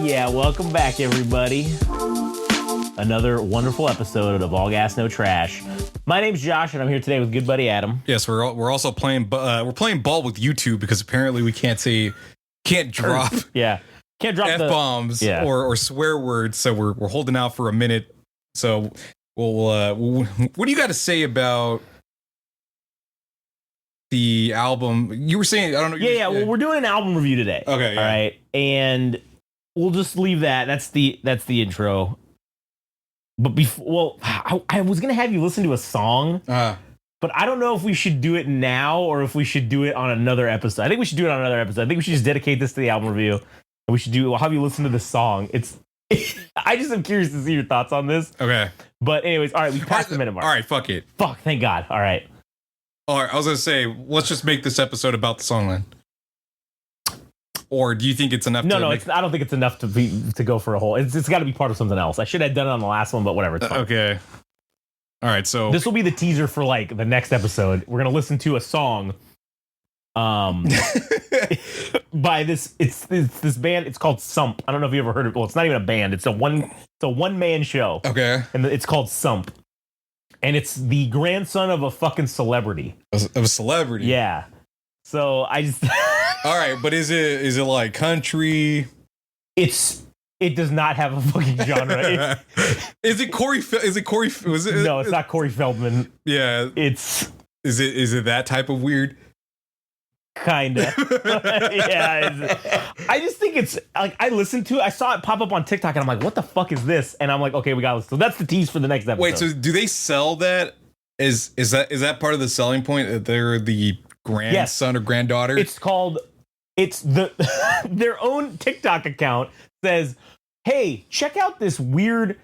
Yeah, welcome back, everybody. Another wonderful episode of All Gas No Trash. My name's Josh, and I'm here today with good buddy Adam. Yes, we're also playing ball with YouTube because apparently we can't drop can't drop F-bombs or swear words, so we're holding out for a minute. So we'll what do you got to say about the album? You were saying, I don't know. Well, we're doing an album review today. Okay, yeah. All right, and we'll just leave that. That's the intro. But I was gonna have you listen to a song, but I don't know if we should do it now or if we should do it on another episode. I think we should do it on another episode. I think we should just dedicate this to the album review, and we'll have you listen to this song. I just am curious to see your thoughts on this. Okay. But anyways, all right, we passed the minute mark. All right, fuck it. Fuck, thank God. All right. I was gonna say, let's just make this episode about the song then. Or do you think it's enough? I don't think it's enough to go for a whole. It's got to be part of something else. I should have done it on the last one, but whatever. It's fine. Okay. All right. So this will be the teaser for like the next episode. We're gonna listen to a song, by this. It's this band. It's called Sump. I don't know if you ever heard of it. Well, it's not even a band. It's a one man show. Okay. And it's called Sump. And it's the grandson of a fucking celebrity. Of a celebrity. Yeah. So I just. All right, but is it like country? It does not have a fucking genre. Is it Corey? No, it's not Corey Feldman. Yeah. Is it that type of weird? Kinda. Yeah. I just think it's like I listened to it. I saw it pop up on TikTok, and I'm like, "What the fuck is this?" And I'm like, "Okay, we got this." So that's the tease for the next episode. Wait, so do they sell that? Is that part of the selling point that they're the grandson or granddaughter? It's their own TikTok account says, "Hey, check out this weird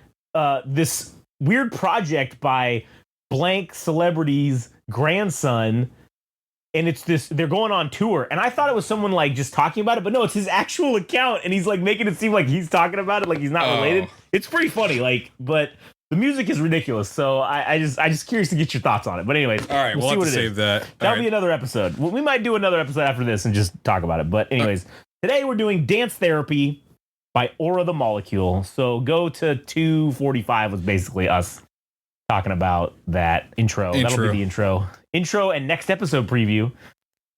project by blank celebrity's grandson." And it's this, they're going on tour. And I thought it was someone like just talking about it, but no, it's his actual account. And he's like making it seem like he's talking about it, like he's not related. It's pretty funny, but the music is ridiculous. So I just curious to get your thoughts on it. But anyways, all right, we'll have to save that. That'll be another episode. Well, we might do another episode after this and just talk about it. But anyways, today we're doing Dance Therapy by Aura the Molecule. So go to 245 was basically us talking about that intro. That'll be the intro and next episode preview.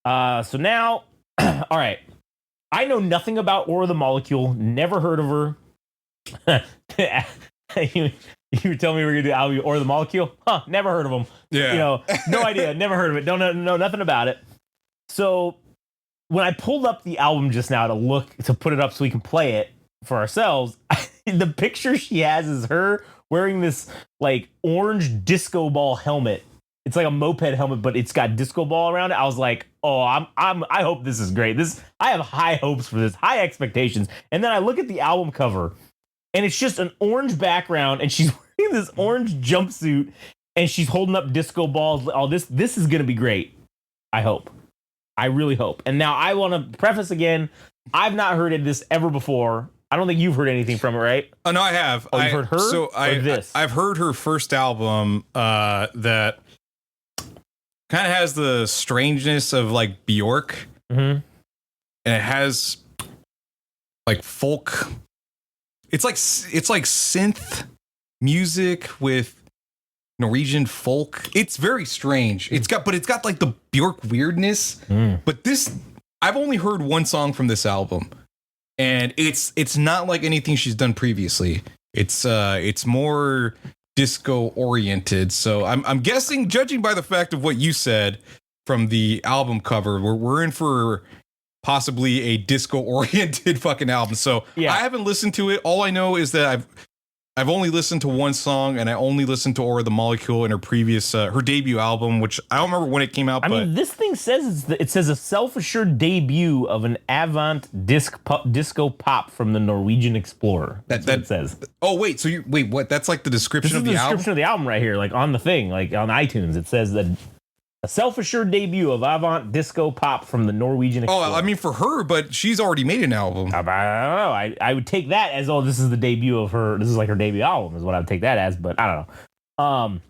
So now, all right. I know nothing about Aura the Molecule. Never heard of her. You were telling me we were gonna do album Aura the Molecule? Never heard of them. Yeah. No idea. Never heard of it. Don't know nothing about it. So when I pulled up the album just now to put it up so we can play it for ourselves, the picture she has is her wearing this like orange disco ball helmet. It's like a moped helmet, but it's got disco ball around it. I was like, I hope this is great. I have high hopes for this, high expectations. And then I look at the album cover, and it's just an orange background, and she's wearing this orange jumpsuit, and she's holding up disco balls. Oh, this is gonna be great. I hope. I really hope. And now I want to preface again, I've not heard of this ever before. I don't think you've heard anything from it, right? Oh, no, I have. Oh, you've heard her? So I've heard her first album that kind of has the strangeness of like Bjork. Mm-hmm. And it has like folk. It's like synth music with Norwegian folk. It's very strange. It's got like the Bjork weirdness. But I've only heard one song from this album. And it's not like anything she's done previously. It's more disco oriented. So I'm guessing, judging by the fact of what you said from the album cover, we're in for possibly a disco oriented fucking album. So yeah. I haven't listened to it. All I know is that I've only listened to one song, and I only listened to Aura the Molecule in her previous her debut album, which I don't remember when it came out. I mean, this thing says it says a self-assured debut of an avant disco pop from the Norwegian explorer. That's what it says. Oh wait, what? That's like the description of the album. This is the description of the album right here, like on the thing, like on iTunes. It says that a self-assured debut of avant disco pop from the Norwegian explorer. Oh, I mean for her, but she's already made an album. I don't know. I would take that as, this is the debut of her. This is like her debut album is what I would take that as, but I don't know.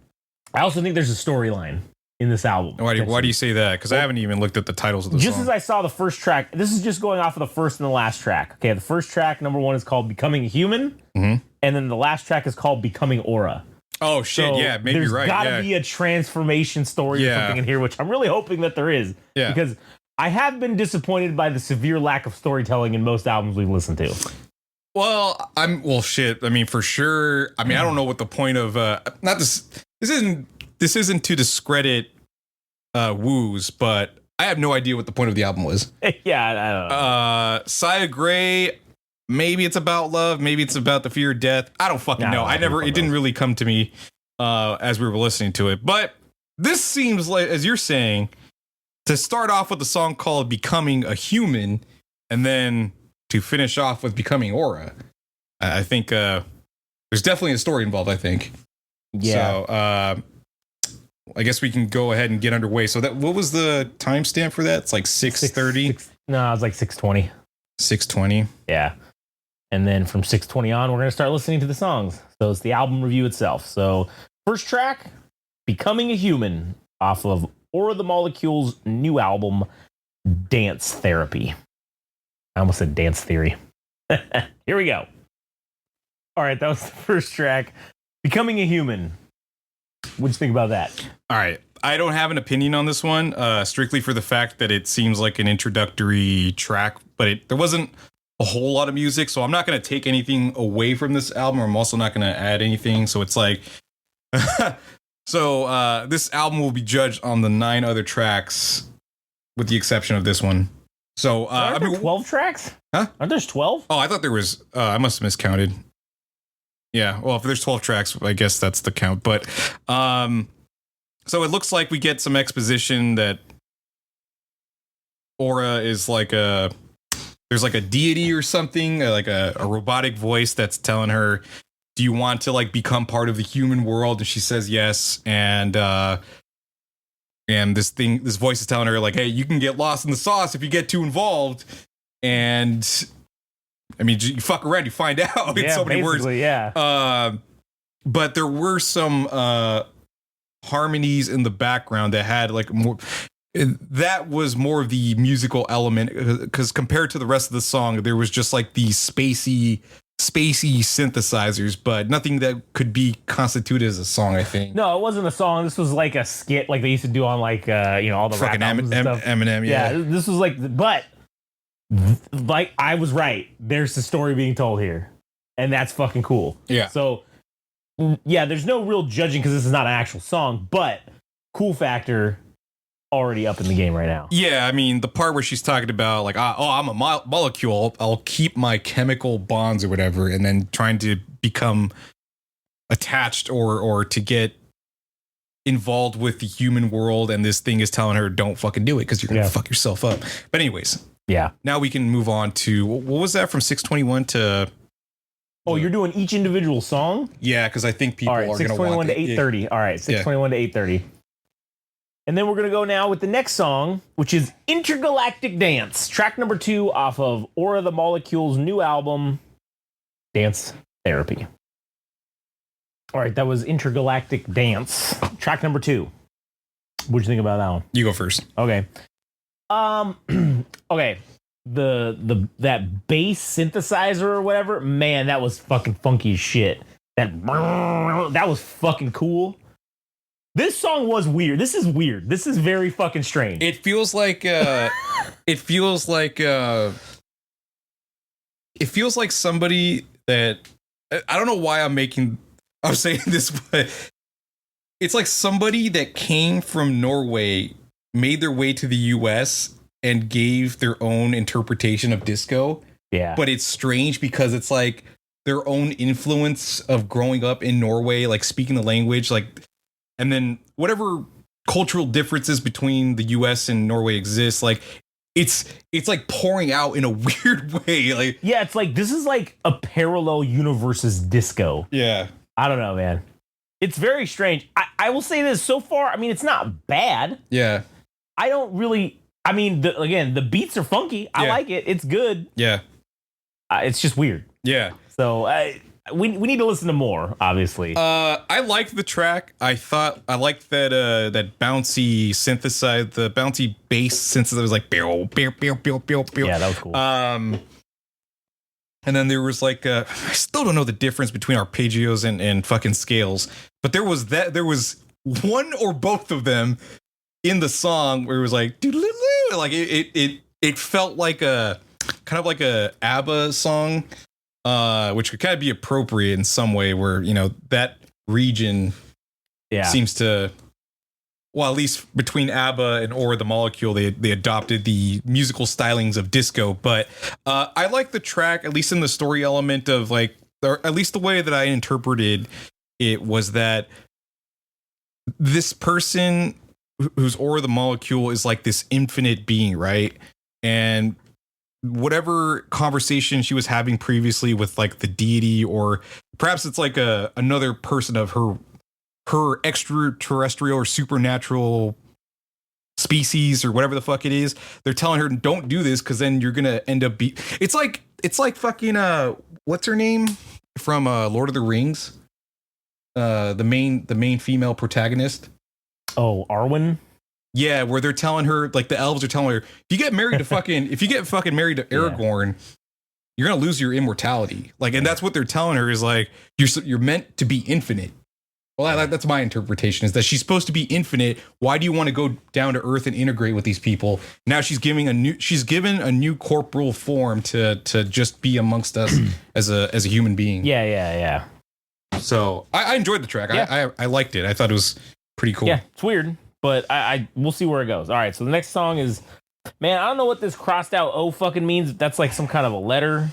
I also think there's a storyline in this album. Why do you say that? Because I haven't even looked at the titles of the Just song. as I saw the first track, this is just going off of the first and the last track. Okay, the first track, number 1, is called Becoming a Human. And then the last track is called Becoming Aura. Oh, shit. So Yeah, maybe you're right. There's got to be a transformation story or something in here, which I'm really hoping that there is. Yeah. Because I have been disappointed by the severe lack of storytelling in most albums we've listened to. Well, shit. I mean, for sure. I mean, I don't know what the point of not this. This isn't to discredit Woos, but I have no idea what the point of the album was. Yeah, I don't know. Saya Gray. Maybe it's about love. Maybe it's about the fear of death. I don't fucking know. It didn't really come to me as we were listening to it. But this seems like, as you're saying, to start off with a song called Becoming a Human and then to finish off with Becoming Aura. I think there's definitely a story involved, I think. Yeah. So I guess we can go ahead and get underway. So what was the timestamp for that? It's like 6:30? No, it was like 6:20. 6:20. Yeah. And then from 6:20 on, we're going to start listening to the songs. So it's the album review itself. So first track, Becoming a Human, off of Aura the Molecule's new album, Dance Therapy. I almost said Dance Theory. Here we go. All right, that was the first track, Becoming a Human. What'd you think about that? All right. I don't have an opinion on this one, strictly for the fact that it seems like an introductory track, but there wasn't a whole lot of music, so I'm not going to take anything away from this album. I'm also not going to add anything, so it's like... So this album will be judged on the 9 other tracks, with the exception of this one. So Aren't there 12 tracks? Huh? Aren't there 12? Oh, I thought there was. I must have miscounted. Yeah. Well, if there's 12 tracks, I guess that's the count. But so it looks like we get some exposition that Aura is like there's like a deity or something, like a robotic voice that's telling her, do you want to like become part of the human world? And she says yes. And this voice is telling her like, hey, you can get lost in the sauce if you get too involved. And I mean, you fuck around, you find out in so many words. Yeah. But there were some harmonies in the background that had like more. That was more of the musical element, because compared to the rest of the song, there was just like these spacey synthesizers, but nothing that could be constituted as a song, I think. No, it wasn't a song. This was like a skit, like they used to do on like all the fucking rap albums and stuff. Eminem. Yeah, this was like, but like I was right. There's the story being told here, and that's fucking cool. Yeah. So yeah, there's no real judging because this is not an actual song, but cool factor already up in the game right now. Yeah, I mean, the part where she's talking about like, I'm a molecule, I'll keep my chemical bonds or whatever, and then trying to become attached or to get involved with the human world, and this thing is telling her, don't fucking do it because you're gonna fuck yourself up. But anyways, now we can move on to, what was that, from 621 to... Oh, you're doing each individual song? Yeah, because I think people are going to want 621 to 830. All right, 621 to 830. And then we're going to go now with the next song, which is Intergalactic Dance, track number 2 off of Aura the Molecule's new album, Dance Therapy. All right, that was Intergalactic Dance, track number 2. What'd you think about that one? You go first. Okay. Okay. That bass synthesizer or whatever, man, that was fucking funky as shit. That was fucking cool. This song was weird. This is weird. This is very fucking strange. It feels like somebody that, I don't know why I'm saying this, but it's like somebody that came from Norway, made their way to the US and gave their own interpretation of disco. Yeah. But it's strange because it's like their own influence of growing up in Norway, like speaking the language, like, and then whatever cultural differences between the US and Norway exist, like it's like pouring out in a weird way. Like, yeah, it's like, this is like a parallel universe's disco. Yeah. I don't know, man. It's very strange. I will say this, so far, I mean, it's not bad. Yeah. I don't really, I mean, the beats are funky. I like it. It's good. Yeah. It's just weird. Yeah. So we need to listen to more, obviously. I liked the track. I liked that that bouncy the bouncy bass synthesizer was like pew, pew, pew, pew, pew, pew. Yeah, that was cool. And then there was like I still don't know the difference between arpeggios and fucking scales, but there was one or both of them in the song where it was like doo-doo-doo-doo. Like it felt like a kind of like a ABBA song, which could kind of be appropriate in some way, where that region seems to, well, at least between ABBA and Or the Molecule, they adopted the musical stylings of disco. But I like the track, at least in the story element of like, or at least the way that I interpreted it was that this person who's Or the Molecule is like this infinite being, right? And whatever conversation she was having previously with like the deity, or perhaps it's like another person of her extraterrestrial or supernatural species or whatever the fuck it is, they're telling her don't do this because then you're gonna end up it's like fucking what's her name from Lord of the Rings, the main female protagonist. Oh, Arwen. Yeah, where they're telling her, like the elves are telling her, if you get married to Aragorn, you're gonna lose your immortality. Like, and that's what they're telling her is like you're meant to be infinite. Well, that's my interpretation, is that she's supposed to be infinite. Why do you want to go down to Earth and integrate with these people? Now she's given a new corporal form to just be amongst us as a human being. Yeah. So I enjoyed the track. Yeah. I liked it. I thought it was pretty cool. Yeah, it's weird, but I we'll see where it goes. All right, so the next song is, man, I don't know what this crossed out O fucking means. That's like some kind of a letter.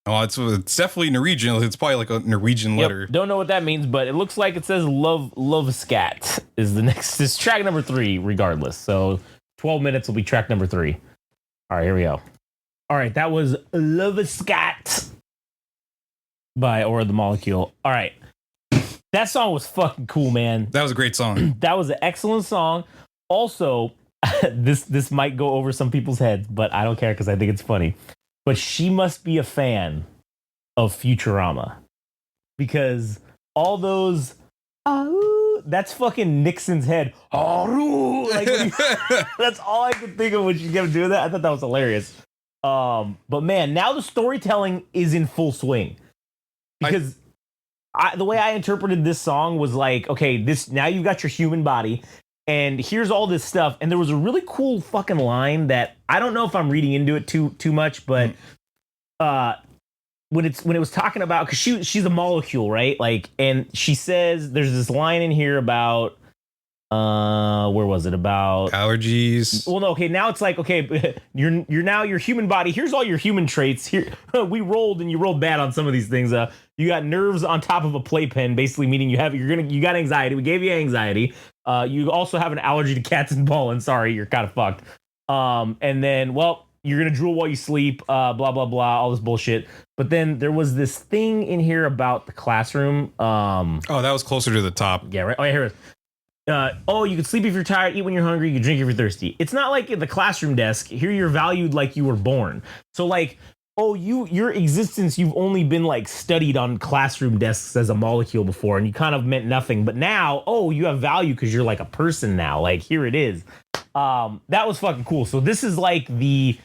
Oh, it's definitely Norwegian. It's probably like a Norwegian letter. Don't know what that means, but it looks like it says Loveskatt is the next. This track number 3, regardless. So 12 minutes will be track number 3. All right, here we go. All right, that was Loveskatt by Or the Molecule. All right, that song was fucking cool, man. That was a great song. That was an excellent song. Also, this might go over some people's heads, but I don't care because I think it's funny. But she must be a fan of Futurama, because all those that's fucking Nixon's head. Like, that's all I could think of when she's gonna do that. I thought that was hilarious. But man, now the storytelling is in full swing, because the way I interpreted this song was like, okay, now you've got your human body, and here's all this stuff. And there was a really cool fucking line that I don't know if I'm reading into it too much, but when it was talking about, because she's a molecule, right? Like, and she says there's this line in here about where was it, about allergies? Well, no, okay, now it's like, okay, you're now your human body. Here's all your human traits. Here we rolled, and you rolled bad on some of these things. You got nerves on top of a playpen, basically meaning you got anxiety. We gave you anxiety. You also have an allergy to cats and pollen. Sorry, you're kind of fucked. And then, well, you're gonna drool while you sleep. Blah blah blah, all this bullshit. But then there was this thing in here about the classroom. Oh, that was closer to the top. Yeah, right. Oh, yeah, here it is. You can sleep if you're tired, eat when you're hungry, you can drink if you're thirsty. It's not like at the classroom desk. Here you're valued like you were born. So like, your existence, you've only been like studied on classroom desks as a molecule before, and you kind of meant nothing. But now, you have value because you're like a person now. Like, here it is. That was fucking cool. So this is like the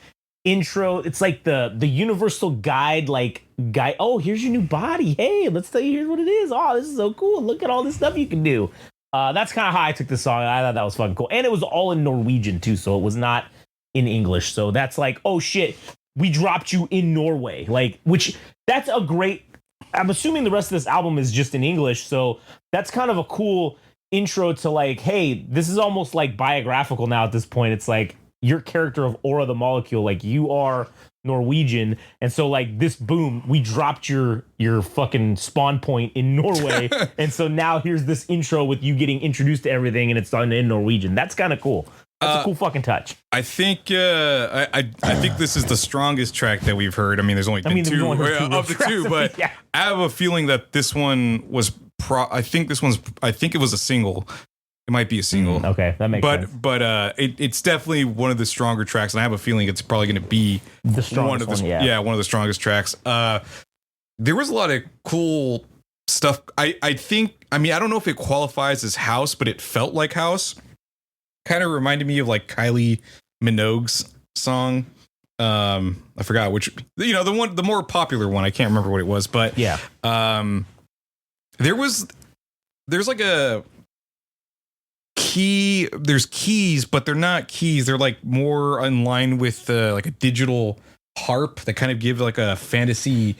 intro. It's like the universal guide, here's your new body. Hey, let's tell you, here's what it is. Oh, this is so cool. Look at all this stuff you can do. That's kind of how I took this song. I thought that was fucking cool. And it was all in Norwegian too, so it was not in English. So that's like, oh shit, we dropped you in Norway. Like, that's a great, I'm assuming the rest of this album is just in English, so that's kind of a cool intro to like, hey, this is almost like biographical now at this point. It's like your character of Aura the Molecule, like you are Norwegian, and so like this, boom, we dropped your fucking spawn point in Norway, and so now here's this intro with you getting introduced to everything, and it's done in Norwegian. That's kind of cool. That's a cool fucking touch. I think I think this is the strongest track that we've heard. I mean, there's only been two of the two, but yeah. I have a feeling that this one was I think it was a single. It might be a single. Okay, that makes sense. But it's definitely one of the stronger tracks, and I have a feeling it's probably going to be the strongest one. One of the strongest tracks. there was a lot of cool stuff. I think, I mean, I don't know if it qualifies as house, but it felt like house. Kind of reminded me of like Kylie Minogue's song. I forgot which, the more popular one. I can't remember what it was, but yeah. There's like a key. There's keys, but they're not keys. They're like more in line with like a digital harp that kind of give like a fantasy.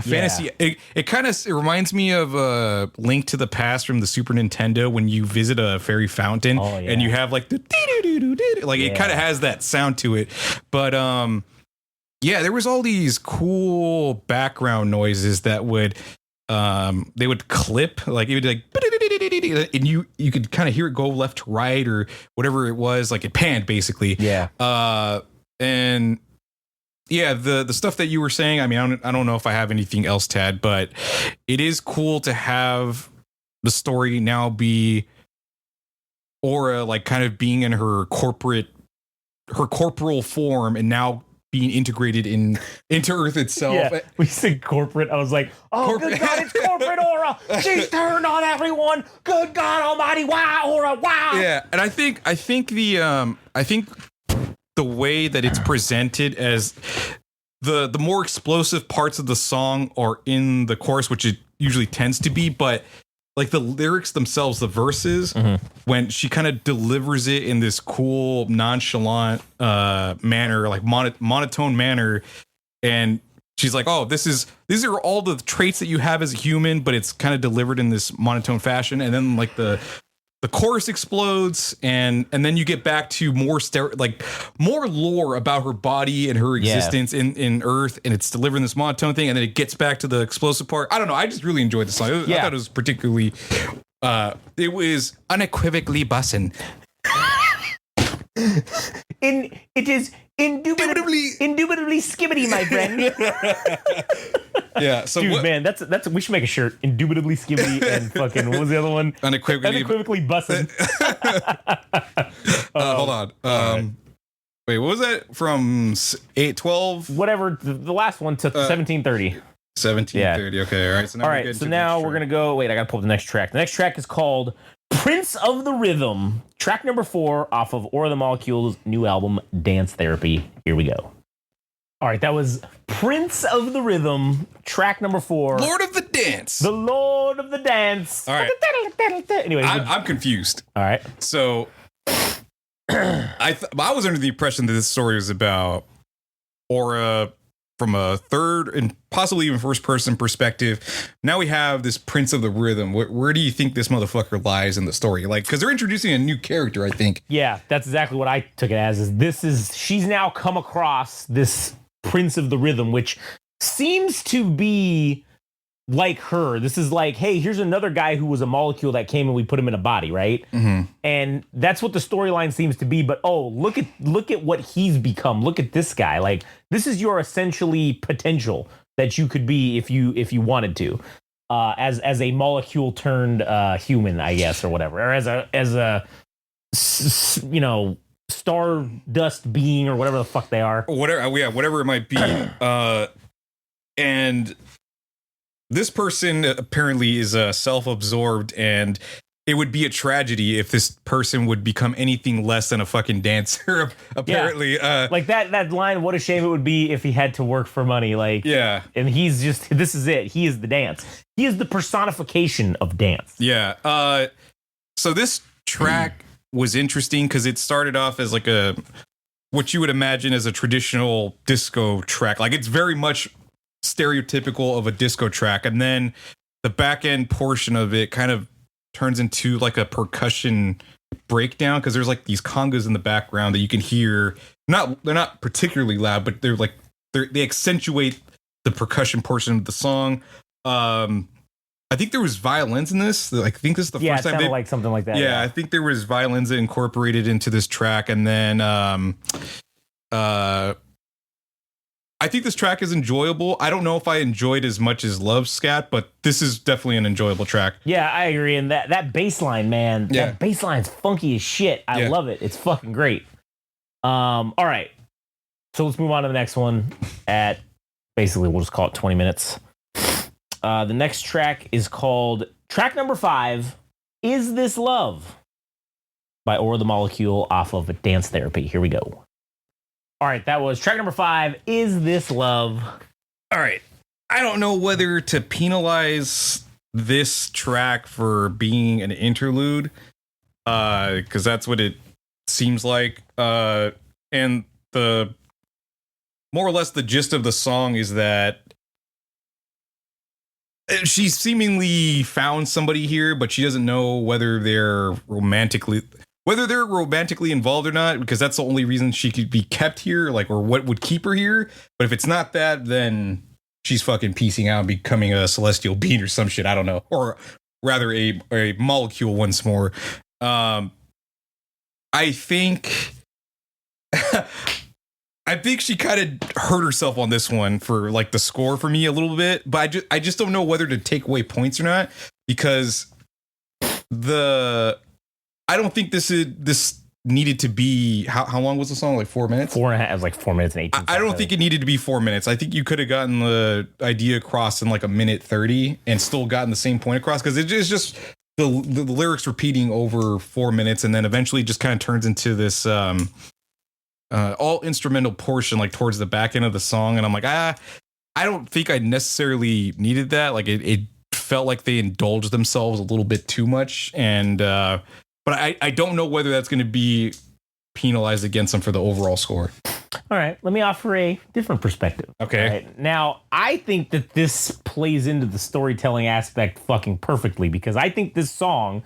It kind of reminds me of a Link to the Past from the Super Nintendo when you visit a fairy fountain and you have like the like it kind of has that sound to it. But there was all these cool background noises that would they would clip, like it would like, and you could kind of hear it go left to right or whatever it was, like it panned basically. And yeah, the stuff that you were saying, I mean, I don't know if I have anything else to add, but it is cool to have the story now be Aura like kind of being in her corporal form and now being integrated into Earth itself. Yeah, we said corporate. I was like, oh, good God, it's corporate Aura. She's turned on everyone. Good God Almighty! Wow, Aura! Wow. Yeah, and I think the way that it's presented as the more explosive parts of the song are in the chorus, which it usually tends to be, but like the lyrics themselves, the verses, when she kind of delivers it in this cool, nonchalant manner, like monotone manner, and she's like, "Oh, these are all the traits that you have as a human, but it's kind of delivered in this monotone fashion." And then like the chorus explodes, and then you get back to more lore about her body and her existence in Earth, and it's delivering this monotone thing, and then it gets back to the explosive part. I don't know. I just really enjoyed the song. I thought it was particularly. It was unequivocally bussin'. It is indubitably skibbity, my friend. Yeah, so dude, man, that's we should make a shirt. Indubitably skibbity and fucking what was the other one? Unequivocally bussin'. Hold on. Right. Wait, what was that from 812? Whatever. The last one took 1730. 1730. Yeah. Okay, all right. So now we're gonna go. Wait, I gotta pull up the next track. The next track is called Prince of the Rhythm, track number 4 off of Aura the Molecule's new album, Dance Therapy. Here we go. All right, that was Prince of the Rhythm, track number 4. Lord of the Dance. The Lord of the Dance. All right. Anyway, I'm confused. All right. So I was under the impression that this story was about Aura from a third and possibly even first person perspective. Now we have this Prince of the Rhythm. Where do you think this motherfucker lies in the story? Like, because they're introducing a new character, I think. Yeah, that's exactly what I took it as. She's now come across this Prince of the Rhythm, which seems to be like her. This is like, hey, here's another guy who was a molecule that came and we put him in a body, right? Mm-hmm. And that's what the storyline seems to be. But look at what he's become. Look at this guy. Like, this is your essentially potential that you could be if you wanted to, as a molecule turned human, I guess, or whatever, or as a stardust being or whatever the fuck they are. Whatever it might be. And this person apparently is self-absorbed, and it would be a tragedy if this person would become anything less than a fucking dancer. Apparently, like that line. What a shame it would be if he had to work for money. Like, yeah, and he's just, this is it. He is the dance. He is the personification of dance. Yeah. So this track was interesting because it started off as like what you would imagine as a traditional disco track. Like, it's very much stereotypical of a disco track, and then the back end portion of it kind of turns into like a percussion breakdown because there's like these congas in the background that you can hear. They're not particularly loud, but they accentuate the percussion portion of the song. I think there was violins in this. I think this is the first time. Yeah, like something like that. Yeah, I think there was violins incorporated into this track, and then I think this track is enjoyable. I don't know if I enjoyed as much as Loveskatt, but this is definitely an enjoyable track. Yeah, I agree. And that bass line, man, that bass line's funky as shit. I love it. It's fucking great. All right. So let's move on to the next one at basically, we'll just call it 20 minutes. The next track is called track number 5, Is This Love? By Aura the Molecule off of Dance Therapy. Here we go. All right, that was track number 5, Is This Love? All right. I don't know whether to penalize this track for being an interlude, because that's what it seems like. And the more or less the gist of the song is that she seemingly found somebody here, but she doesn't know whether they're romantically involved or not, because that's the only reason she could be kept here, like, or what would keep her here. But if it's not that, then she's fucking piecing out and becoming a celestial being or some shit. I don't know. Or rather a molecule once more. I think I think she kind of hurt herself on this one for like the score for me a little bit, but I just don't know whether to take away points or not, because I don't think this needed to be how long was the song? Like 4 minutes? 4.5. It was like 4 minutes and 18 seconds. I don't think it needed to be 4 minutes. I think you could have gotten the idea across in like a minute 30 and still gotten the same point across, because it's just the lyrics repeating over 4 minutes, and then eventually just kind of turns into this all instrumental portion like towards the back end of the song, and I'm like, I don't think I necessarily needed that. Like it felt like they indulged themselves a little bit too much, and but I don't know whether that's going to be penalized against them for the overall score. All right, let me offer a different perspective. Okay. Right, now, I think that this plays into the storytelling aspect fucking perfectly, because I think this song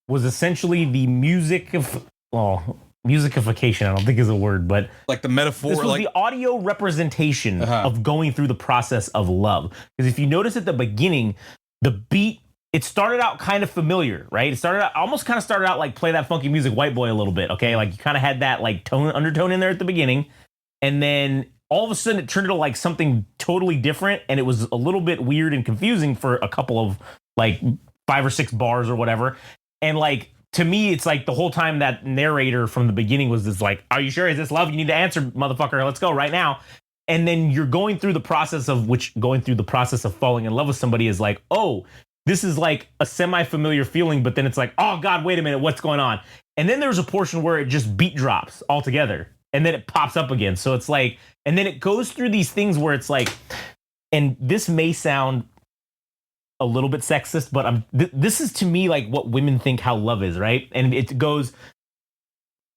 was essentially the musicification, I don't think is a word, but like the metaphor, this was like the audio representation of going through the process of love. Because if you notice at the beginning, the beat, it started out kind of familiar, right? It started out like Play That Funky Music, White Boy a little bit, okay? Like you kind of had that like undertone in there at the beginning, and then all of a sudden it turned into like something totally different, and it was a little bit weird and confusing for a couple of like 5 or 6 bars or whatever. And like, to me, it's like the whole time that narrator from the beginning was this like, are you sure? Is this love? You need to answer, motherfucker. Let's go right now. And then you're going through the process of falling in love with somebody is like, oh, this is like a semi-familiar feeling, but then it's like, oh God, wait a minute, what's going on? And then there's a portion where it just beat drops altogether, and then it pops up again. So it's like, and then it goes through these things where it's like, and this may sound a little bit sexist, but this is to me like what women think how love is, right? And it goes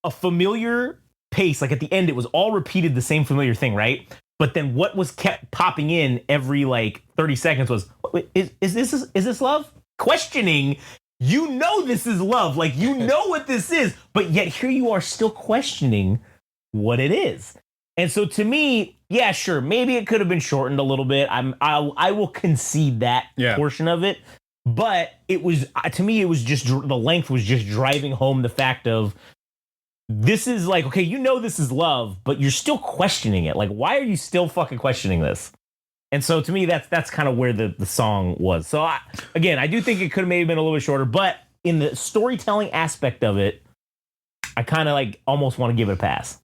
a familiar pace, like at the end, it was all repeated the same familiar thing, right? But then what was kept popping in every like 30 seconds was, is this love? Questioning, you know this is love, like you know what this is, but yet here you are still questioning what it is. And so to me, yeah, sure, maybe it could have been shortened a little bit. I will concede that portion of it, but it was, to me, it was just the length was just driving home the fact of, this is like, okay, you know this is love, but you're still questioning it. Like, why are you still fucking questioning this? And so to me, that's kind of where the song was. So again, I do think it could have maybe been a little bit shorter, but in the storytelling aspect of it, I kind of like almost want to give it a pass.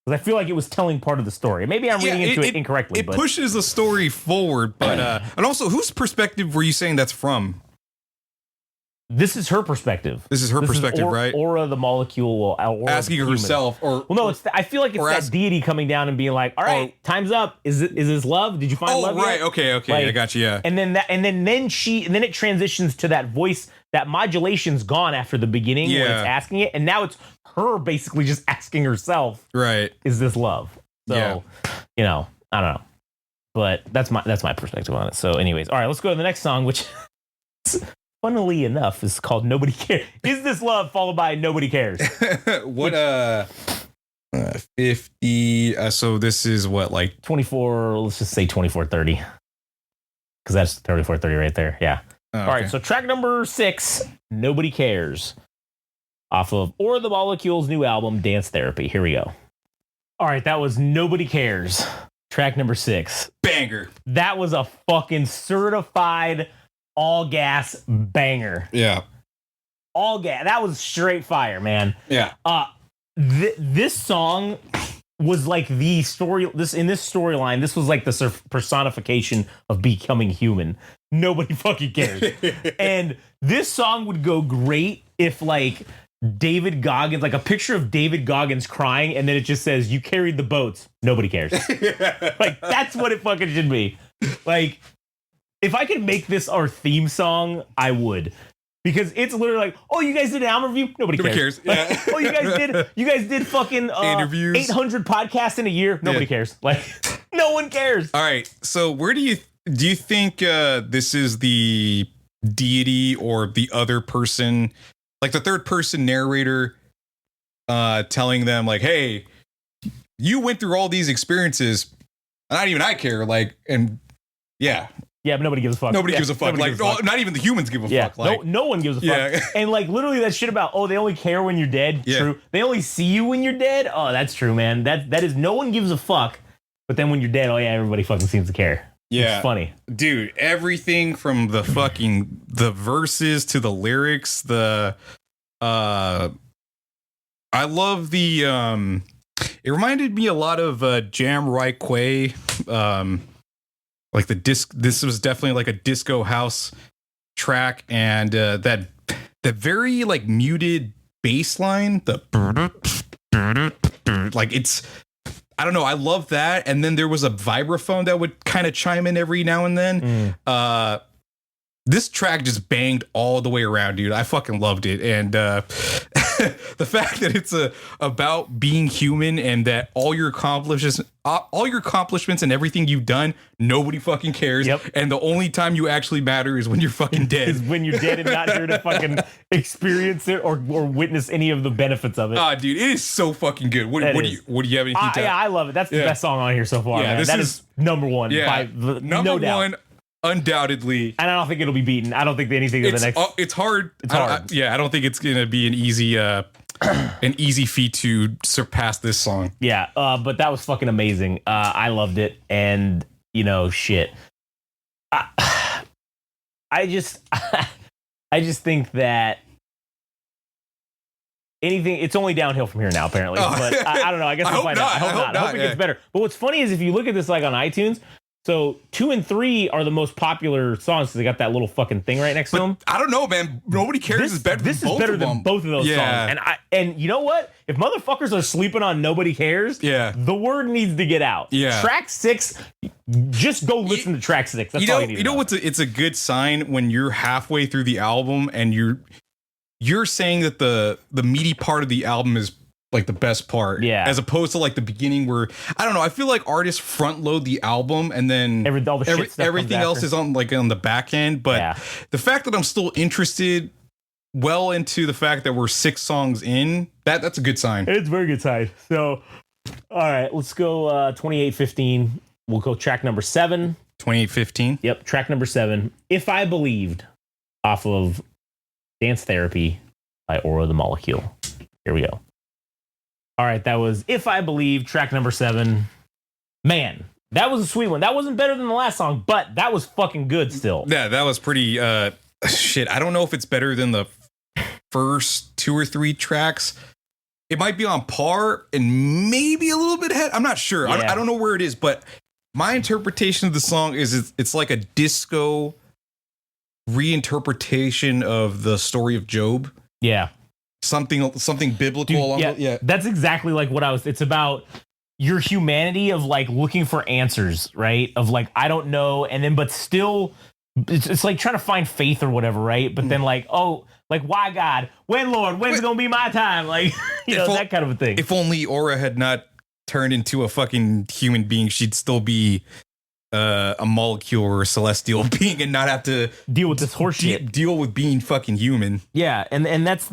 Because I feel like it was telling part of the story. Maybe I'm reading into it incorrectly. It pushes the story forward, but and also, whose perspective were you saying that's from? This is her perspective. This is her perspective, right? Aura the Molecule, asking herself, or well, no, I feel like it's that deity coming down and being like, "All right, time's up. Is this love? Did you find love?" Right. Yet? Okay. Like, I got you. Yeah. And then it transitions to that voice. That modulation's gone after the beginning when it's asking it, and now it's her basically just asking herself, "Right, is this love?" So, I don't know, but that's my perspective on it. So, anyways, all right, let's go to the next song, which, funnily enough, is called "Nobody Cares." Is this love? Followed by "Nobody Cares." What 50? So this is what, like 24? Let's just say 24:30, because that's 34:30 right there. Yeah. Oh, all right, so track number 6, Nobody Cares, off of Aura the Molecule's new album, Dance Therapy. Here we go. All right, that was Nobody Cares, track number 6. Banger. That was a fucking certified all-gas banger. Yeah. All gas. That was straight fire, man. Yeah. This song was like the story. This storyline, this was like the personification of becoming human. Nobody fucking cares. And this song would go great if like David Goggins, like a picture of David Goggins crying, and then it just says, "You carried the boats." Nobody cares. Like, that's what it fucking should be. Like, if I could make this our theme song, I would. Because it's literally like, oh, you guys did an album review? Nobody cares. Yeah. Like, oh, you guys did fucking interviews, 800 podcasts in a year? Nobody cares. Like, no one cares. All right. So where do you think this is the deity or the other person, like the third person narrator, telling them like, hey, you went through all these experiences, and not even I care. Like, and yeah. Yeah, but nobody gives a fuck. Nobody gives a fuck. Like, not even the humans give a fuck. Like, no one gives a fuck. Yeah. And like literally that shit about, oh, they only care when you're dead. Yeah. True. They only see you when you're dead. Oh, that's true, man. That is, no one gives a fuck. But then when you're dead, oh yeah, everybody fucking seems to care. Yeah. It's funny. Dude, everything from the verses to the lyrics, I love the it reminded me a lot of Jam Right Quay. Like the disc, this was definitely like a disco house track, and that very like muted bass line, the like, it's, I don't know, I love that. And then there was a vibraphone that would kind of chime in every now and then. This track just banged all the way around, dude. I fucking loved it. And the fact that it's about being human, and that all your accomplishments and everything you've done, nobody fucking cares. Yep. And the only time you actually matter is when you're fucking dead. Is when you're dead and not here to fucking experience it or witness any of the benefits of it. Dude, it is so fucking good. What do you have anything to? Yeah, I love it. That's the best song on here so far. Yeah, man. That is number one. Yeah, No doubt. one. Undoubtedly. And I don't think it'll be beaten. I don't think anything of the next. It's hard. It's hard. I don't think it's gonna be an easy feat to surpass this song. Yeah, but that was fucking amazing. I loved it, and shit. I just think that anything, it's only downhill from here now, apparently. But I don't know. I guess we'll find out. I hope not. I hope it gets better. But what's funny is if you look at this like on iTunes. So 2 and 3 are the most popular songs because they got that little fucking thing right next to them. I don't know, man. Nobody cares. This is better than both of those songs. And you know what? If motherfuckers are sleeping on Nobody Cares, the word needs to get out. Yeah. Track 6, just go listen to track 6. That's all you need. You know what's it's a good sign when you're halfway through the album and you're saying that the meaty part of the album is like the best part, as opposed to like the beginning where, I don't know, I feel like artists front load the album and then everything else is on the back end. But the fact that I'm still interested well into the fact that we're 6 songs in, that's a good sign. It's a very good sign. So all right, let's go 2815. We'll go track number 7. 2815. Yep, track number 7, If I Believed, off of Dance Therapy by Aura the Molecule. Here we go. All right, that was If I Believe, track number 7. Man, that was a sweet one. That wasn't better than the last song, but that was fucking good still. Yeah, that was pretty, shit. I don't know if it's better than the first 2 or 3 tracks. It might be on par and maybe a little bit ahead. I'm not sure. I don't know where it is, but my interpretation of the song is it's like a disco reinterpretation of the story of Job. Yeah. Something biblical. Dude, that's exactly like what it's about your humanity of like looking for answers, right? Of like, I don't know. And then, but still it's like trying to find faith or whatever. Right. But then like, oh, like, why God, when's it going to be my time? Like, that kind of a thing. If only Aura had not turned into a fucking human being, she'd still be a molecule or a celestial being and not have to deal with this horseshit. Deal with being fucking human. Yeah, and that's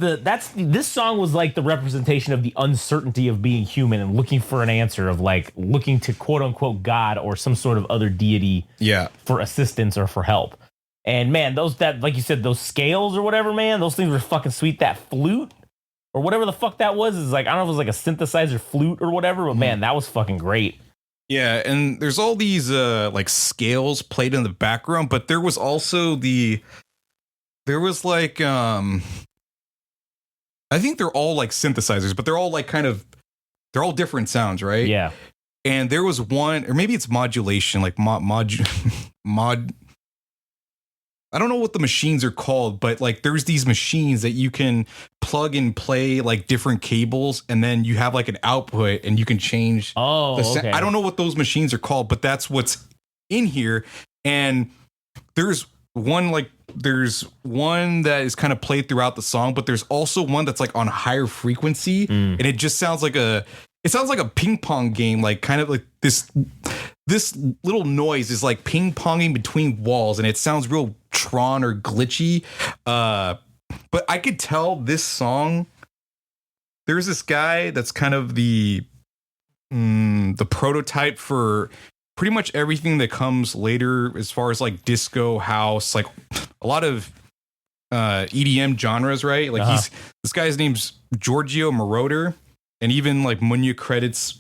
this song was like the representation of the uncertainty of being human and looking for an answer, of like looking to quote unquote God or some sort of other deity for assistance or for help. And man, like you said, those scales or whatever, man, those things were fucking sweet. That flute or whatever the fuck that was is like, I don't know if it was like a synthesizer flute or whatever, but man, that was fucking great. Yeah, and there's all these like scales played in the background, but there was also like I think they're all like synthesizers, but they're all like kind of they're all different sounds, right? Yeah. And there was one, or maybe it's modulation, like mod. I don't know what the machines are called, but like there's these machines that you can plug and play like different cables, and then you have like an output, and you can change. Okay. I don't know what those machines are called, but that's what's in here. And there's one that is kind of played throughout the song, but there's also one that's like on higher frequency, and it just sounds like a ping pong game, like kind of like this little noise is like ping ponging between walls, and it sounds real Tron or glitchy. But I could tell this song, there's this guy that's kind of the prototype for pretty much everything that comes later, as far as like disco, house, like a lot of EDM genres, right? Like this guy's name's Giorgio Moroder, and even like Munya credits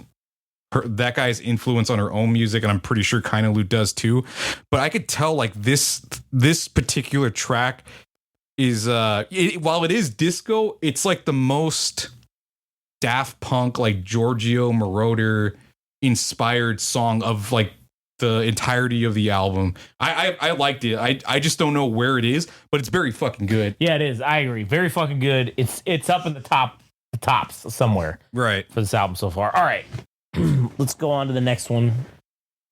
that guy's influence on her own music, and I'm pretty sure Kinda Lou does too. But I could tell like this particular track is while it is disco, it's like the most Daft Punk, like Giorgio Moroder inspired song of like the entirety of the album. I liked it. I just don't know where it is, but it's very fucking good. Yeah, it is. I agree. Very fucking good. It's up in the tops somewhere. Right. For this album so far. All right. Let's go on to the next one.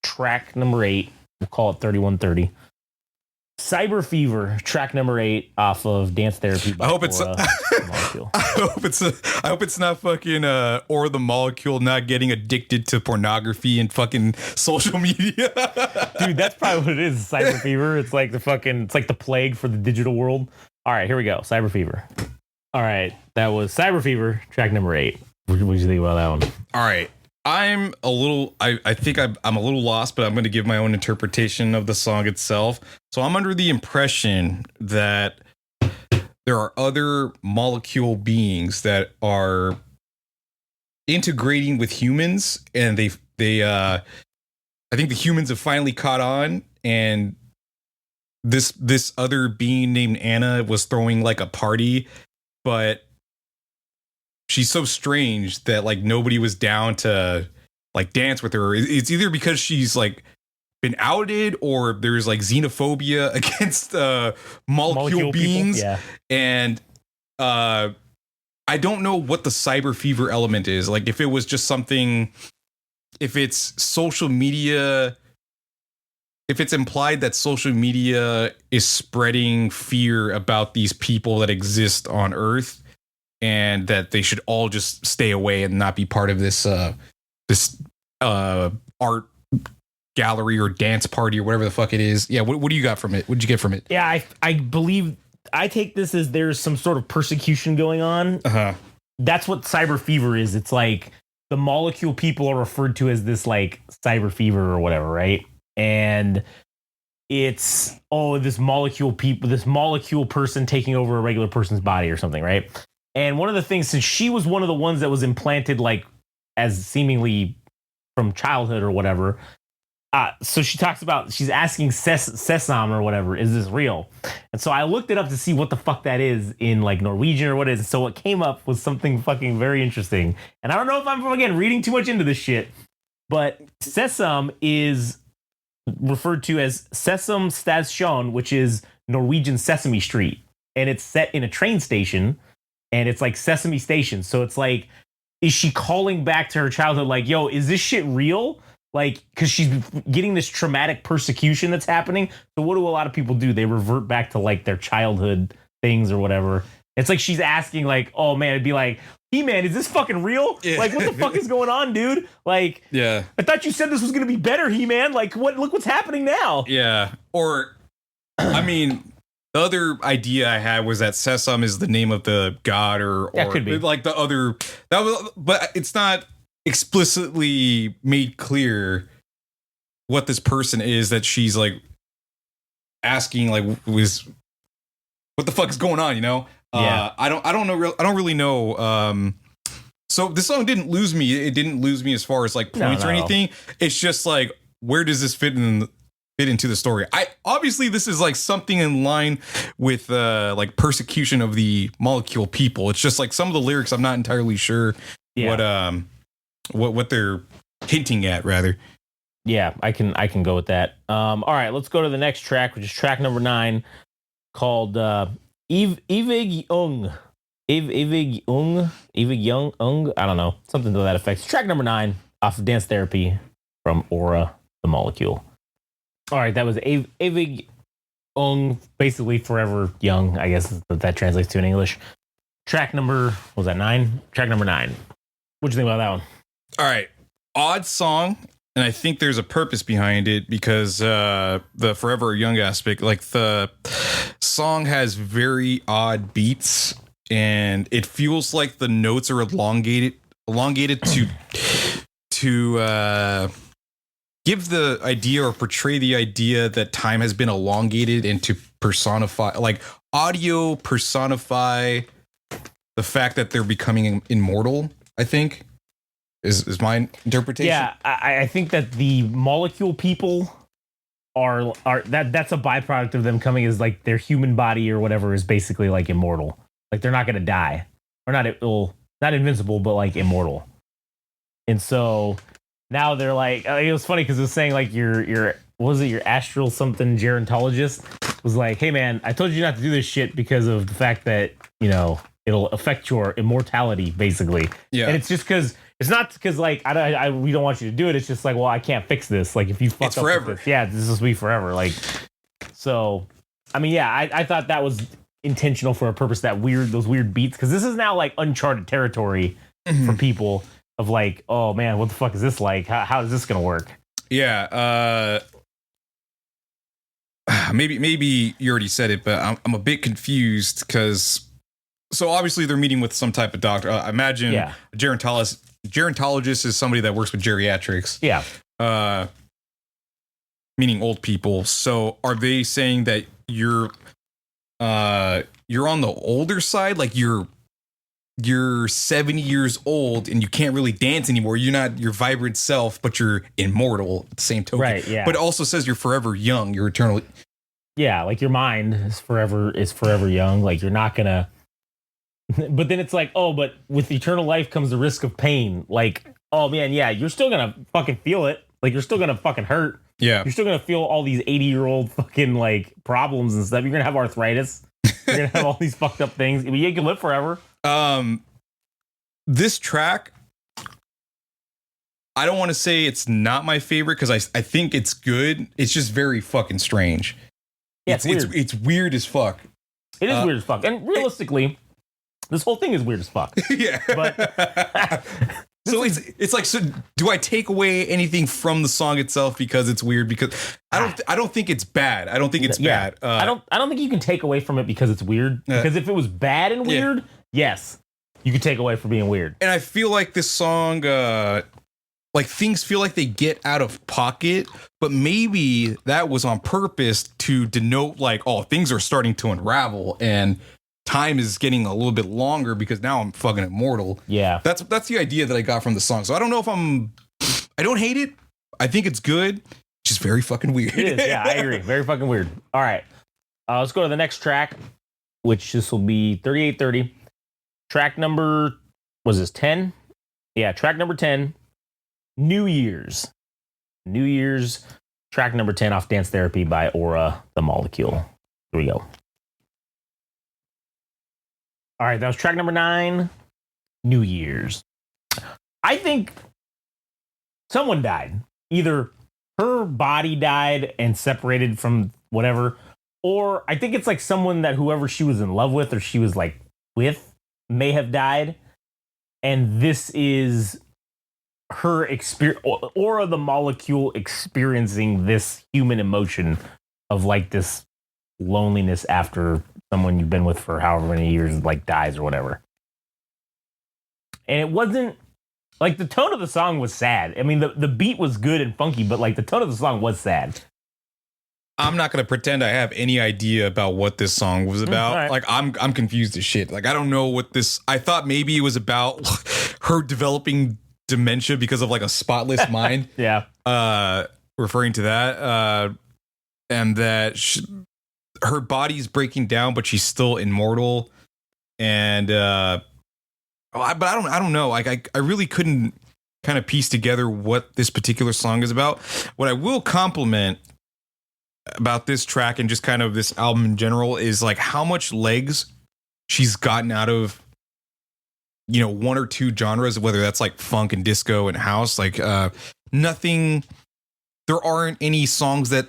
Track number 8. We'll call it 3130. Cyber Fever, track number 8 off of Dance Therapy by I hope it's Molecule. I hope it's not fucking or the Molecule not getting addicted to pornography and fucking social media. Dude, that's probably what it is. Cyber Fever. It's like the plague for the digital world. All right, here we go. Cyber Fever. All right, that was Cyber Fever, track number 8. What did you think about that one? All right. I'm a little, I think I'm a little lost, but I'm going to give my own interpretation of the song itself. So I'm under the impression that there are other molecule beings that are integrating with humans, and I think the humans have finally caught on, and this other being named Anna was throwing like a party, but she's so strange that like nobody was down to like dance with her. It's either because she's like been outed, or there's like xenophobia against molecule beings. Yeah. And I don't know what the cyber fever element is. Like if it was just something, if it's social media, if it's implied that social media is spreading fear about these people that exist on Earth, and that they should all just stay away and not be part of this art gallery or dance party or whatever the fuck it is. Yeah, what do you got from it? What did you get from it? Yeah, I believe I take this as there's some sort of persecution going on. That's what Cyber Fever is. It's like the Molecule people are referred to as this like Cyber Fever or whatever, right? And it's this molecule person taking over a regular person's body or something, right? And one of the things, since she was one of the ones that was implanted like as seemingly from childhood or whatever, so she talks about, she's asking Sesam or whatever, is this real? And so I looked it up to see what the fuck that is in like Norwegian or what it is. So what came up was something fucking very interesting. And I don't know if I'm, again, reading too much into this shit, but Sesam is referred to as Sesam Stasjon, which is Norwegian Sesame Street. And it's set in a train station. And it's like Sesame Station. So it's like, is she calling back to her childhood? Like, yo, is this shit real? Like, because she's getting this traumatic persecution that's happening. So what do a lot of people do? They revert back to like their childhood things or whatever. It's like she's asking like, oh man, it'd be like, He-Man, is this fucking real? Yeah. Like, what the fuck is going on, dude? Like, yeah, I thought you said this was going to be better, He-Man. Like, look what's happening now. Yeah. Or, I mean... The other idea I had was that Sesam is the name of the god, or could be. Like the other but it's not explicitly made clear what this person is that she's like asking, like, what the fuck is going on, you know? Yeah. I don't really know. So this song didn't lose me. It didn't lose me as far as like points or anything. It's just like, where does this fit into the story? Obviously this is like something in line with like persecution of the molecule people. It's just like some of the lyrics I'm not entirely sure what they're hinting at, rather. Yeah, I can go with that. All right, let's go to the next track, which is track number 9, called Evig Ung. Evig Ung? Evig Ung? I don't know. Something to that effect. Track number 9 off of Dance Therapy from Aura the Molecule. All right, that was Evig Ung, basically Forever Young, I guess is what that translates to in English. Track number, what was that, 9? Track number 9. What'd you think about that one? All right. Odd song. And I think there's a purpose behind it because the Forever Young aspect, like the song has very odd beats and it feels like the notes are elongated to give the idea or portray the idea that time has been elongated and to personify, like audio personify the fact that they're becoming immortal, I think. Is my interpretation. Yeah, I think that the molecule people are that's a byproduct of them coming as like their human body or whatever is basically like immortal. Like they're not going to die, or not invincible, but like immortal. And so now they're like, it was funny because it was saying like your what was it, your astral something gerontologist was like, hey man, I told you not to do this shit because of the fact that it'll affect your immortality basically. Yeah, and it's just because. It's not because like we don't want you to do it. It's just like, well, I can't fix this. Like if you fuck it's up forever. With this, yeah, this will be forever. Like, so, I mean, yeah, I thought that was intentional for a purpose. Those weird beats, because this is now like uncharted territory for people of like, oh man, what the fuck is this like? How is this gonna work? Yeah, maybe you already said it, but I'm a bit confused because so obviously they're meeting with some type of doctor. I imagine a gerontologist is somebody that works with geriatrics. Yeah. Meaning old people. So are they saying that you're on the older side? Like you're 70 years old and you can't really dance anymore. You're not your vibrant self, but you're immortal at the same token. Right, yeah. But it also says you're forever young. You're eternally. Yeah, like your mind is forever young. Like you're not gonna. But then it's like, oh, but with eternal life comes the risk of pain. Like, oh man, yeah, you're still gonna fucking feel it. Like you're still gonna fucking hurt. Yeah. You're still gonna feel all these 80-year-old fucking like problems and stuff. You're gonna have arthritis. You're gonna have all these fucked up things. But you can live forever. This track, I don't want to say it's not my favorite because I think it's good. It's just very fucking strange. Yeah, it's weird. It's weird as fuck. It is weird as fuck. And realistically, this whole thing is weird as fuck. Yeah. But so it's like, so do I take away anything from the song itself because it's weird? Because I don't think it's bad. I don't think it's bad. I don't think you can take away from it because it's weird. Because if it was bad and weird, yes, you could take away for being weird. And I feel like this song, like things feel like they get out of pocket, but maybe that was on purpose to denote like, oh, things are starting to unravel and time is getting a little bit longer because now I'm fucking immortal. Yeah. That's the idea that I got from the song. So I don't know if I don't hate it. I think it's good. Just very fucking weird. It is. Yeah, I agree. Very fucking weird. All right. Let's go to the next track, which this will be 3830. Track number, was this 10? Yeah, track number 10. New Year's. Track number 10 off Dance Therapy by Aura the Molecule. Here we go. All right, that was track number 9, New Year's. I think someone died. Either her body died and separated from whatever, or I think it's like someone that whoever she was in love with or she was like with may have died. And this is her experience, Aura the Molecule experiencing this human emotion of like this loneliness after someone you've been with for however many years like dies or whatever. And it wasn't like the tone of the song was sad. I mean, the beat was good and funky, but like the tone of the song was sad. I'm not gonna pretend I have any idea about what this song was about. Right. Like I'm confused as shit. Like I don't know what this. I thought maybe it was about her developing dementia because of like a spotless mind. Yeah. Referring to that, and that her body's breaking down, but she's still immortal. And but I don't know. Like I really couldn't kind of piece together what this particular song is about. What I will compliment about this track and just kind of this album in general is like how much legs she's gotten out of, you know, one or two genres, whether that's like funk and disco and house. Like nothing, there aren't any songs that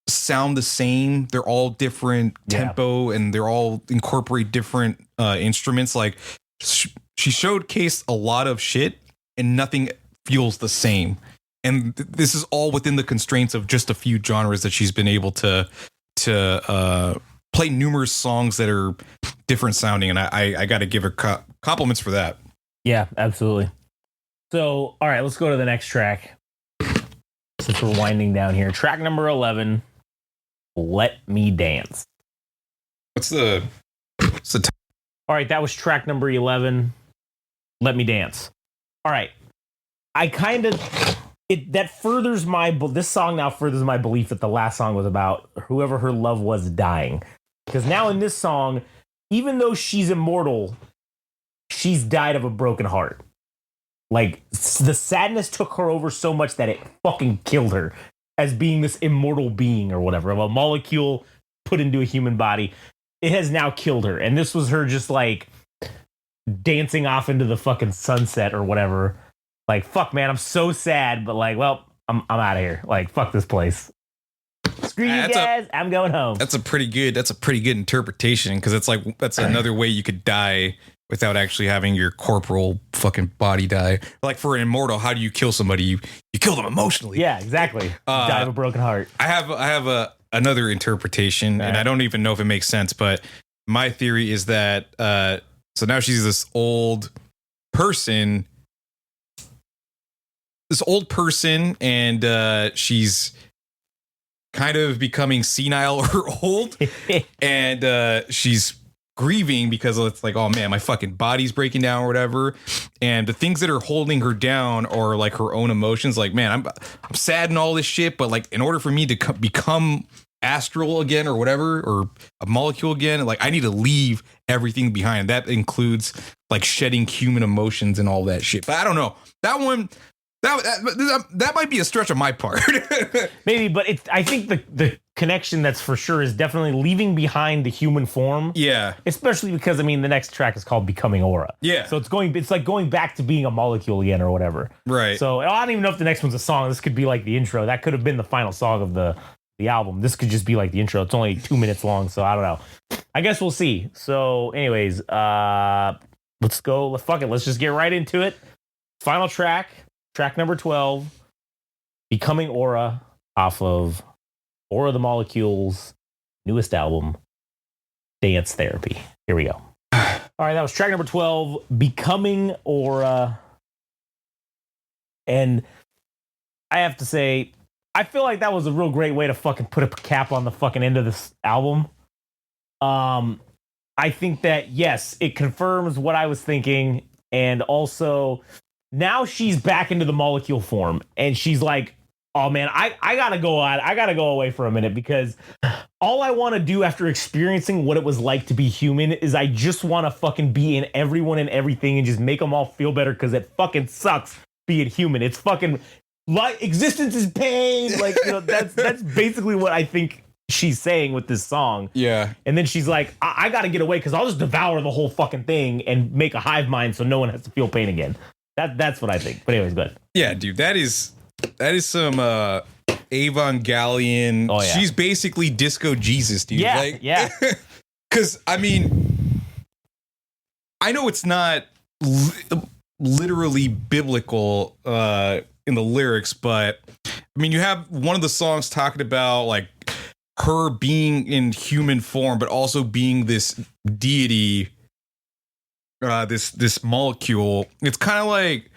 sound the same. They're all different tempo and they're all incorporate different instruments. Like she showcased a lot of shit and nothing feels the same. And this is all within the constraints of just a few genres that she's been able to play numerous songs that are different sounding. And I got to give her compliments for that. Yeah, absolutely. So, all right, let's go to the next track. Since we're winding down here. Track number 11, Let Me Dance. What's the all right, that was track number 11, Let Me Dance. All right. This song now furthers my belief that the last song was about whoever her love was dying. Because now in this song, even though she's immortal, she's died of a broken heart. Like, the sadness took her over so much that it fucking killed her as being this immortal being or whatever, of a molecule put into a human body. It has now killed her. And this was her just like dancing off into the fucking sunset or whatever. Like, fuck, man, I'm so sad, but like, well, I'm out of here. Like, fuck this place. Screw you guys. I'm going home. That's a pretty good interpretation, because it's like that's another way you could die without actually having your corporal fucking body die. Like for an immortal, how do you kill somebody? You kill them emotionally. Yeah, exactly. Die of a broken heart. I have another interpretation, and I don't even know if it makes sense, but my theory is that so now she's this old person. And she's kind of becoming senile or old, and she's grieving because it's like, oh man, my fucking body's breaking down or whatever. And the things that are holding her down are like her own emotions. Like, man, I'm sad and all this shit, but like in order for me to become astral again or whatever, or a molecule again, like I need to leave everything behind. That includes like shedding human emotions and all that shit. But I don't know, that one. That might be a stretch on my part. Maybe, but I think the connection that's for sure is definitely leaving behind the human form. Yeah. Especially because, I mean, the next track is called Becoming Aura. Yeah. So it's like going back to being a molecule again or whatever. Right. So I don't even know if the next one's a song. This could be like the intro. That could have been the final song of the album. This could just be like the intro. It's only 2 minutes long, so I don't know. I guess we'll see. So anyways, let's go. Fuck it. Let's just get right into it. Final track. Track number 12, Becoming Aura, off of Aura the Molecules' newest album, Dance Therapy. Here we go. All right, that was track number 12, Becoming Aura. And I have to say, I feel like that was a real great way to fucking put a cap on the fucking end of this album. I think that, yes, it confirms what I was thinking, and also now she's back into the molecule form, and she's like, oh man, I gotta go on. I gotta go away for a minute, because all I want to do after experiencing what it was like to be human is I just want to fucking be in everyone and everything and just make them all feel better, because it fucking sucks being human. It's fucking like existence is pain. Like, you know, that's basically what I think she's saying with this song. Yeah. And then she's like, I gotta get away, because I'll just devour the whole fucking thing and make a hive mind so no one has to feel pain again. That's what I think. But anyways, good. Yeah, dude, that is some Evangelion. Oh, yeah. She's basically Disco Jesus, dude. Yeah, like, yeah. Because I mean, I know it's not literally biblical in the lyrics, but I mean, you have one of the songs talking about like her being in human form, but also being this deity. This molecule. It's kind of like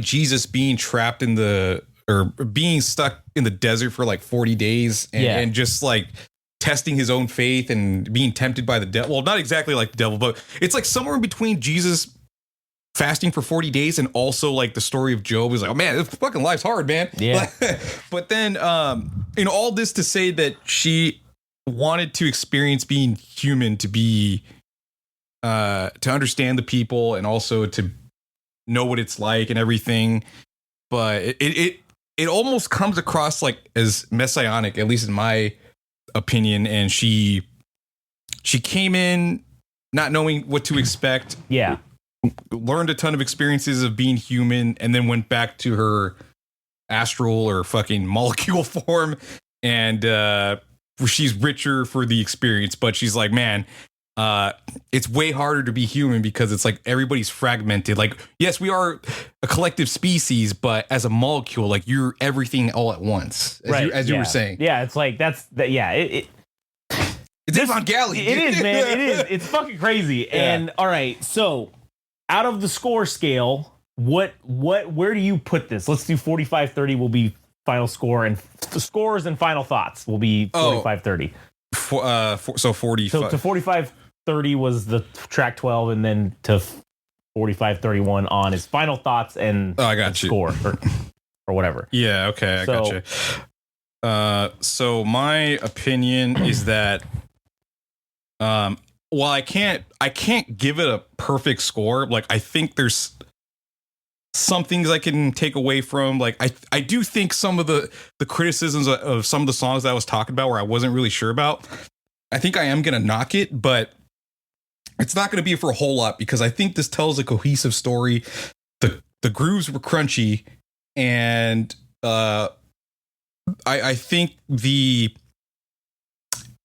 Jesus being trapped or being stuck in the desert for like 40 days and just like testing his own faith and being tempted by the devil. Well, not exactly like the devil, but it's like somewhere in between Jesus fasting for 40 days and also like the story of Job. Is like, oh man, this fucking life's hard, man. Yeah. But then all this to say that she wanted to experience being human, to be to understand the people, and also to know what it's like and everything, but it almost comes across like as messianic, at least in my opinion. And she came in not knowing what to expect. Yeah. Learned a ton of experiences of being human, and then went back to her astral or fucking molecule form, and she's richer for the experience. But she's like, man, it's way harder to be human because it's like everybody's fragmented. Like, yes, we are a collective species, but as a molecule, like you're everything all at once, as you were saying. Yeah, it's like it's Evangelion. It is, man. It is. It's fucking crazy. Yeah. And all right, so out of the score scale, where do you put this? Let's do 45-30 will be final score, and the scores and final thoughts will be 45-30. So 40. So to 45-30 was the track 12, and then to 45-31 on his final thoughts and I got score or whatever. Yeah, okay, I got you. So my opinion is that while I can't give it a perfect score, like I think there's some things I can take away from. Like I do think some of the criticisms of some of the songs that I was talking about where I wasn't really sure about, I think I am gonna knock it, but it's not gonna be for a whole lot because I think this tells a cohesive story. The grooves were crunchy, and I think the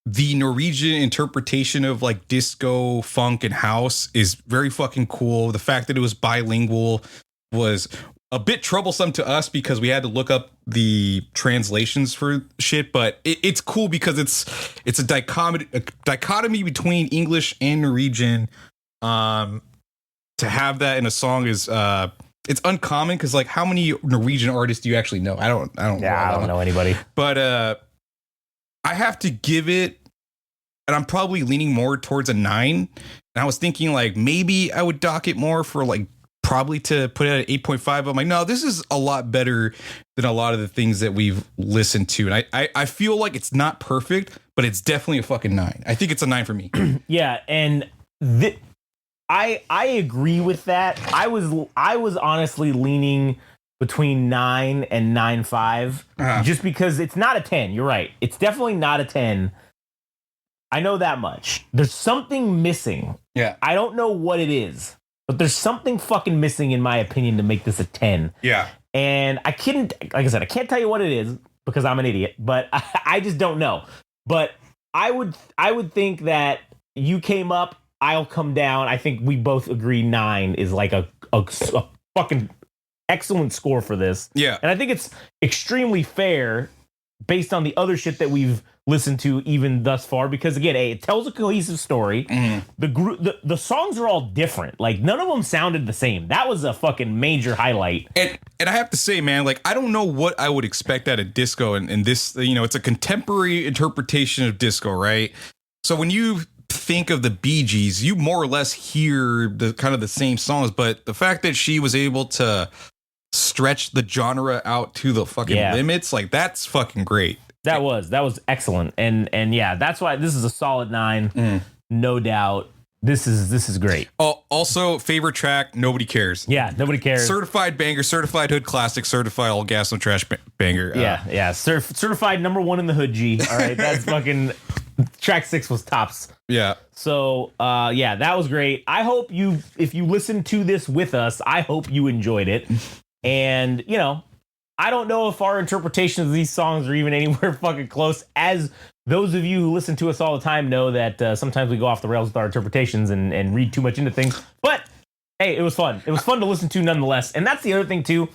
Norwegian interpretation of like disco, funk, and house is very fucking cool. The fact that it was bilingual was a bit troublesome to us because we had to look up the translations for shit, but it's cool because it's a dichotomy between English and Norwegian. To have that in a song is it's uncommon because like how many Norwegian artists do you actually know? I don't know anybody. But I have to give it, and I'm probably leaning more towards a 9. And I was thinking like maybe I would dock it more for like probably to put it at 8.5. I'm like, no, this is a lot better than a lot of the things that we've listened to. And I feel like it's not perfect, but it's definitely a fucking 9. I think it's a 9 for me. Yeah, and I agree with that. I was honestly leaning between 9 and 9.5, just because it's not a 10. You're right. It's definitely not a 10. I know that much. There's something missing. Yeah. I don't know what it is, but there's something fucking missing in my opinion to make this a 10. Yeah. And I can't tell you what it is because I'm an idiot, but I just don't know. But I would think that you came up, I'll come down. I think we both agree 9 is like a fucking excellent score for this. Yeah. And I think it's extremely fair based on the other shit that we've listened to even thus far, because again, it tells a cohesive story. Mm-hmm. The songs are all different. Like none of them sounded the same. That was a fucking major highlight. And I have to say, man, like I don't know what I would expect out of disco, and this, you know, it's a contemporary interpretation of disco, right? So when you think of the Bee Gees, you more or less hear the kind of the same songs, but the fact that she was able to stretch the genre out to the fucking limits, like that's fucking great. That was excellent. And yeah, that's why this is a solid 9. No doubt. This is great. Oh, also favorite track, Nobody Cares. Yeah, Nobody Cares. Certified banger, certified hood classic, certified all gas no trash banger. Yeah. Certified number 1 in the hood G. All right, that's fucking track 6 was tops. Yeah. So yeah, that was great. I hope if you listen to this with us, I hope you enjoyed it. And you know, I don't know if our interpretations of these songs are even anywhere fucking close. As those of you who listen to us all the time know that sometimes we go off the rails with our interpretations and read too much into things. But hey, it was fun. It was fun to listen to nonetheless. And that's the other thing too,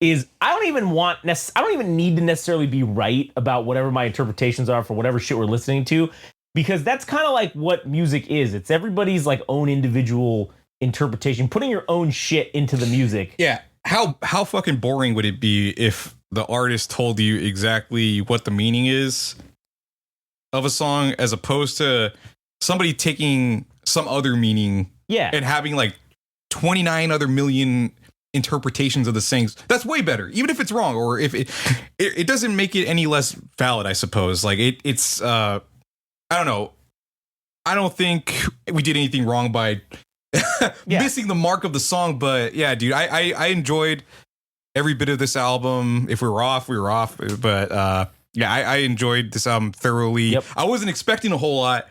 is I don't even need to necessarily be right about whatever my interpretations are for whatever shit we're listening to, because that's kind of like what music is. It's everybody's like own individual interpretation, putting your own shit into the music. Yeah. How fucking boring would it be if the artist told you exactly what the meaning is of a song, as opposed to somebody taking some other meaning and having like 29 other million interpretations of the things? That's way better, even if it's wrong, or if it doesn't make it any less valid, I suppose. Like it's I don't know. I don't think we did anything wrong by missing the mark of the song. But yeah, dude, I enjoyed every bit of this album. If we were off, we were off. But yeah, I enjoyed this album thoroughly. Yep. I wasn't expecting a whole lot,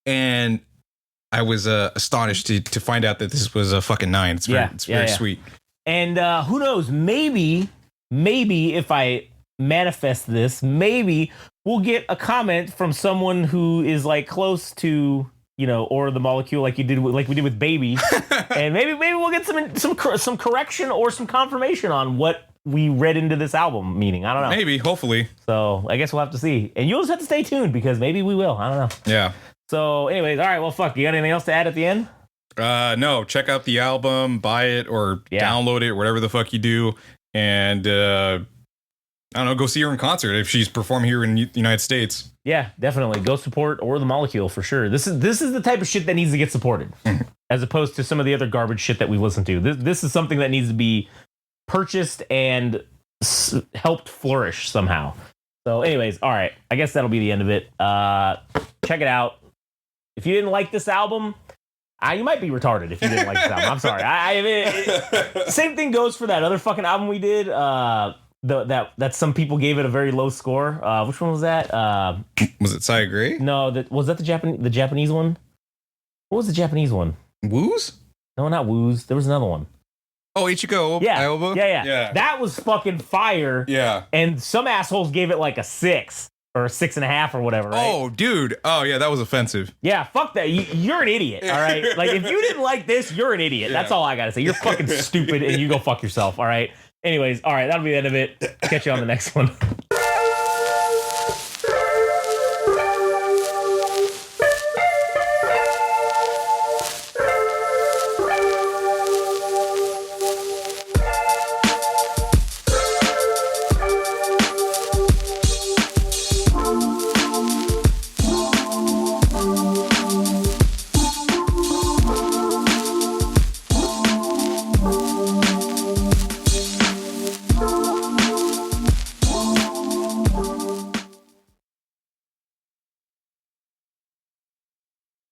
and I was astonished to find out that this was a fucking 9. It's very sweet. And who knows? Maybe if I manifest this, maybe we'll get a comment from someone who is like close to, or the molecule, like we did with Baby, and maybe we'll get some correction or some confirmation on what we read into this album meaning. I don't know. Maybe, hopefully. So I guess we'll have to see, and you'll just have to stay tuned because maybe we will. I don't know. Yeah. So, anyways, all right. Well, fuck. You got anything else to add at the end? No. Check out the album, buy it, or download it, whatever the fuck you do, and I don't know. Go see her in concert if she's performing here in the United States. Yeah, definitely. Go support Or the Molecule for sure. This is the type of shit that needs to get supported, as opposed to some of the other garbage shit that we listen to. This is something that needs to be purchased and helped flourish somehow. So, anyways, all right. I guess that'll be the end of it. Check it out. If you didn't like this album, you might be retarded if you didn't like this album. I'm sorry. I mean, same thing goes for that other fucking album we did. That some people gave it a very low score. Which one was that? Was it Saya Gray? No, was that the Japanese one? What was the Japanese one? Woos? No, not Woos. There was another one. Oh, Ichigo Aoba? Yeah. That was fucking fire. Yeah. And some assholes gave it like a 6 or a 6.5 or whatever, right? Oh, dude. Oh, yeah, that was offensive. Yeah, fuck that. You're an idiot, all right? Like, if you didn't like this, you're an idiot. That's all I gotta say. You're fucking stupid, and you go fuck yourself, all right? Anyways, all right, that'll be the end of it. Catch you on the next one.